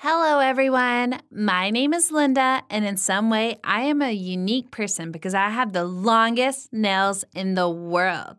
Hello, everyone. My name is Linda, and in some way, I am a unique person because I have the longest nails in the world.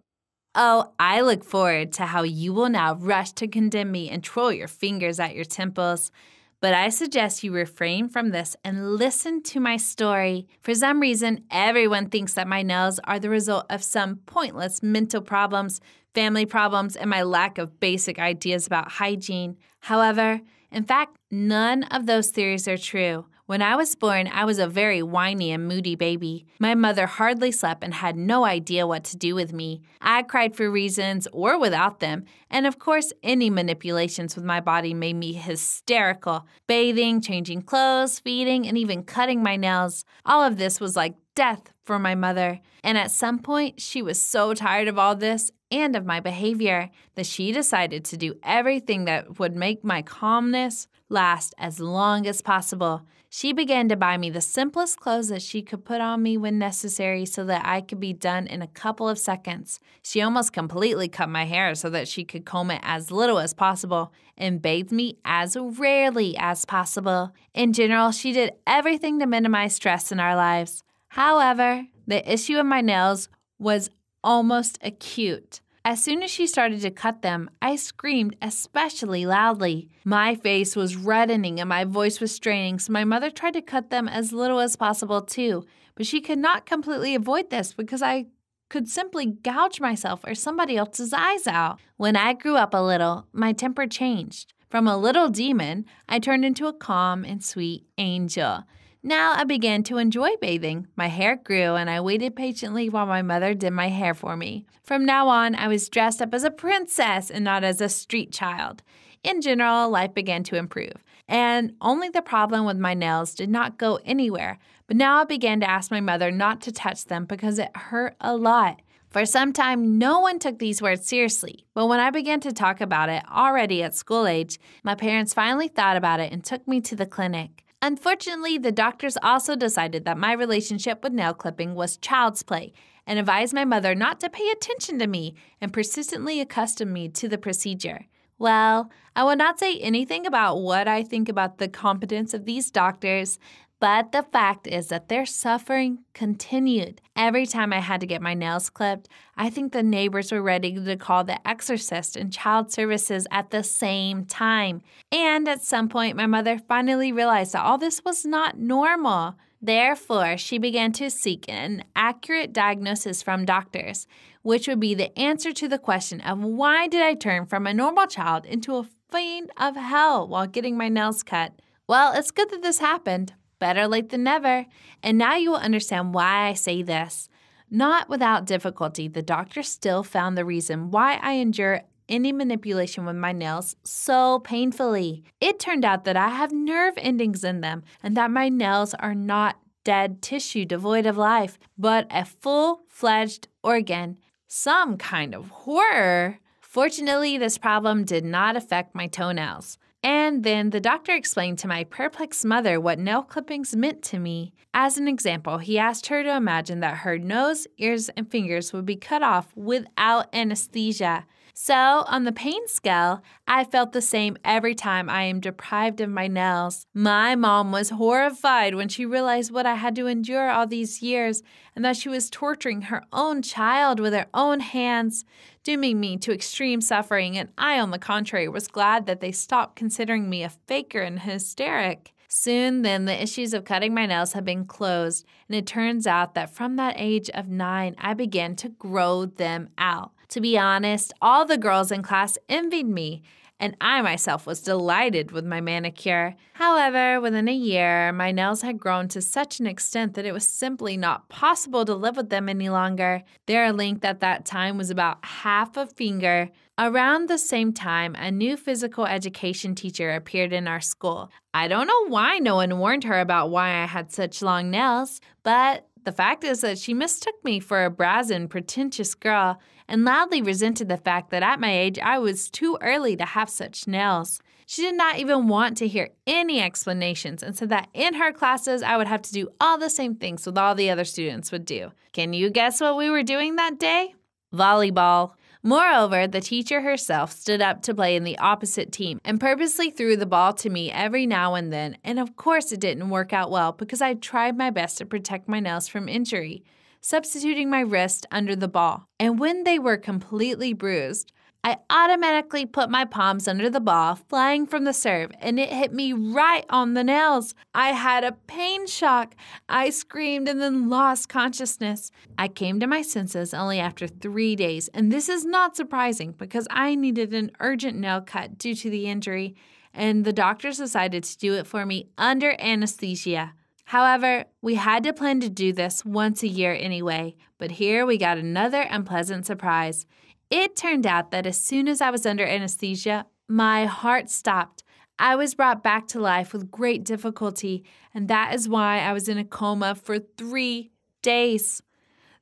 Oh, I look forward to how you will now rush to condemn me and twirl your fingers at your temples. But I suggest you refrain from this and listen to my story. For some reason, everyone thinks that my nails are the result of some pointless mental problems, family problems, and my lack of basic ideas about hygiene. However, in fact, none of those theories are true. When I was born, I was a very whiny and moody baby. My mother hardly slept and had no idea what to do with me. I cried for reasons or without them, and of course, any manipulations with my body made me hysterical. Bathing, changing clothes, feeding, and even cutting my nails. All of this was like death for my mother. And at some point, she was so tired of all this and of my behavior that she decided to do everything that would make my calmness last as long as possible. She began to buy me the simplest clothes that she could put on me when necessary so that I could be done in a couple of seconds. She almost completely cut my hair so that she could comb it as little as possible and bathed me as rarely as possible. In general, she did everything to minimize stress in our lives. However, the issue of my nails was almost acute. As soon as she started to cut them, I screamed especially loudly. My face was reddening and my voice was straining, so my mother tried to cut them as little as possible too. But she could not completely avoid this because I could simply gouge myself or somebody else's eyes out. When I grew up a little, my temper changed. From a little demon, I turned into a calm and sweet angel. Now I began to enjoy bathing. My hair grew, and I waited patiently while my mother did my hair for me. From now on, I was dressed up as a princess and not as a street child. In general, life began to improve, and only the problem with my nails did not go anywhere. But now I began to ask my mother not to touch them because it hurt a lot. For some time, no one took these words seriously, but when I began to talk about it already at school age, my parents finally thought about it and took me to the clinic. Unfortunately, the doctors also decided that my relationship with nail clipping was child's play and advised my mother not to pay attention to me and persistently accustomed me to the procedure. Well, I will not say anything about what I think about the competence of these doctors, but the fact is that their suffering continued. Every time I had to get my nails clipped, I think the neighbors were ready to call the exorcist and child services at the same time. And at some point, my mother finally realized that all this was not normal. Therefore, she began to seek an accurate diagnosis from doctors, which would be the answer to the question of why did I turn from a normal child into a fiend of hell while getting my nails cut. Well, it's good that this happened. Better late than never. And now you will understand why I say this. Not without difficulty, the doctor still found the reason why I endure any manipulation with my nails so painfully. It turned out that I have nerve endings in them and that my nails are not dead tissue devoid of life, but a full-fledged organ. Some kind of horror. Fortunately, this problem did not affect my toenails. And then the doctor explained to my perplexed mother what nail clippings meant to me. As an example, he asked her to imagine that her nose, ears, and fingers would be cut off without anesthesia. So, on the pain scale, I felt the same every time I am deprived of my nails. My mom was horrified when she realized what I had to endure all these years and that she was torturing her own child with her own hands, dooming me to extreme suffering, and I, on the contrary, was glad that they stopped considering me a faker and hysteric. Soon then, the issues of cutting my nails had been closed, and it turns out that from that age of 9, I began to grow them out. To be honest, all the girls in class envied me, and I myself was delighted with my manicure. However, within a year, my nails had grown to such an extent that it was simply not possible to live with them any longer. Their length at that time was about half a finger. Around the same time, a new physical education teacher appeared in our school. I don't know why no one warned her about why I had such long nails, but the fact is that she mistook me for a brazen, pretentious girl and loudly resented the fact that at my age I was too early to have such nails. She did not even want to hear any explanations and said that in her classes I would have to do all the same things with all the other students would do. Can you guess what we were doing that day? Volleyball. Moreover, the teacher herself stood up to play in the opposite team and purposely threw the ball to me every now and then, and of course it didn't work out well because I tried my best to protect my nails from injury, substituting my wrist under the ball. And when they were completely bruised, I automatically put my palms under the ball, flying from the serve, and it hit me right on the nails. I had a pain shock. I screamed and then lost consciousness. I came to my senses only after 3 days, and this is not surprising because I needed an urgent nail cut due to the injury, and the doctors decided to do it for me under anesthesia. However, we had to plan to do this once a year anyway, but here we got another unpleasant surprise. It turned out that as soon as I was under anesthesia, my heart stopped. I was brought back to life with great difficulty, and that is why I was in a coma for 3 days.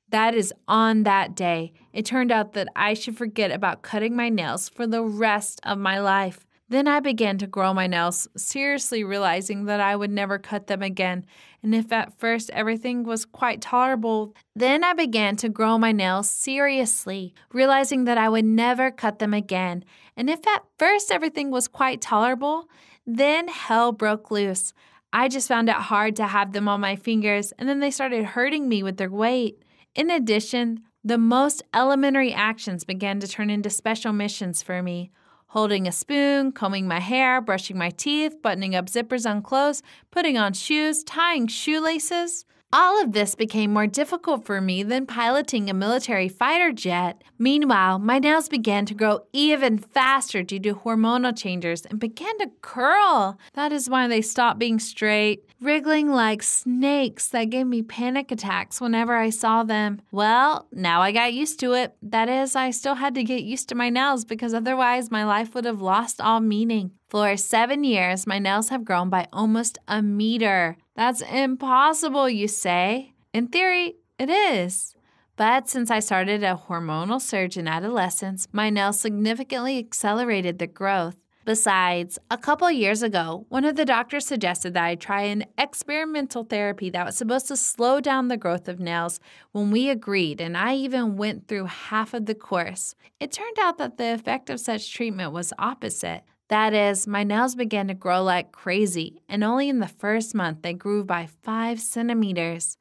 That is on that day. It turned out that I should forget about cutting my nails for the rest of my life. Then I began to grow my nails, seriously realizing that I would never cut them again. And if at first everything was quite tolerable, then I began to grow my nails seriously, realizing that I would never cut them again. And if at first everything was quite tolerable, then hell broke loose. I just found it hard to have them on my fingers, and then they started hurting me with their weight. In addition, the most elementary actions began to turn into special missions for me. Holding a spoon, combing my hair, brushing my teeth, buttoning up zippers on clothes, putting on shoes, tying shoelaces. All of this became more difficult for me than piloting a military fighter jet. Meanwhile, my nails began to grow even faster due to hormonal changes and began to curl. That is why they stopped being straight, wriggling like snakes that gave me panic attacks whenever I saw them. Well, now I got used to it. That is, I still had to get used to my nails because otherwise my life would have lost all meaning. For 7 years, my nails have grown by almost a meter. That's impossible, you say? In theory, it is. But since I started a hormonal surge in adolescence, my nails significantly accelerated the growth. Besides, a couple years ago, one of the doctors suggested that I try an experimental therapy that was supposed to slow down the growth of nails. When we agreed, and I even went through half of the course, it turned out that the effect of such treatment was opposite. That is, my nails began to grow like crazy, and only in the first month they grew by 5 centimeters.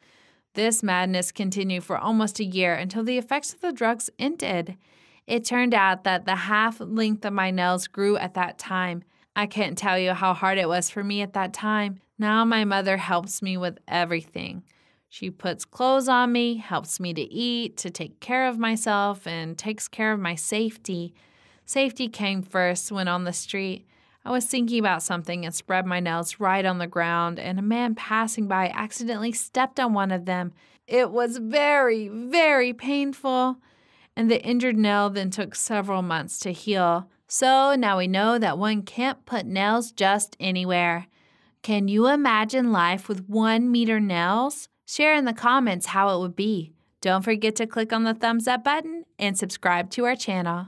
This madness continued for almost a year until the effects of the drugs ended. It turned out that the half length of my nails grew at that time. I can't tell you how hard it was for me at that time. Now my mother helps me with everything. She puts clothes on me, helps me to eat, to take care of myself, and takes care of my safety. Safety came first when on the street. I was thinking about something and spread my nails right on the ground, and a man passing by accidentally stepped on one of them. It was very, very painful, and the injured nail then took several months to heal. So now we know that one can't put nails just anywhere. Can you imagine life with 1 meter nails? Share in the comments how it would be. Don't forget to click on the thumbs up button and subscribe to our channel.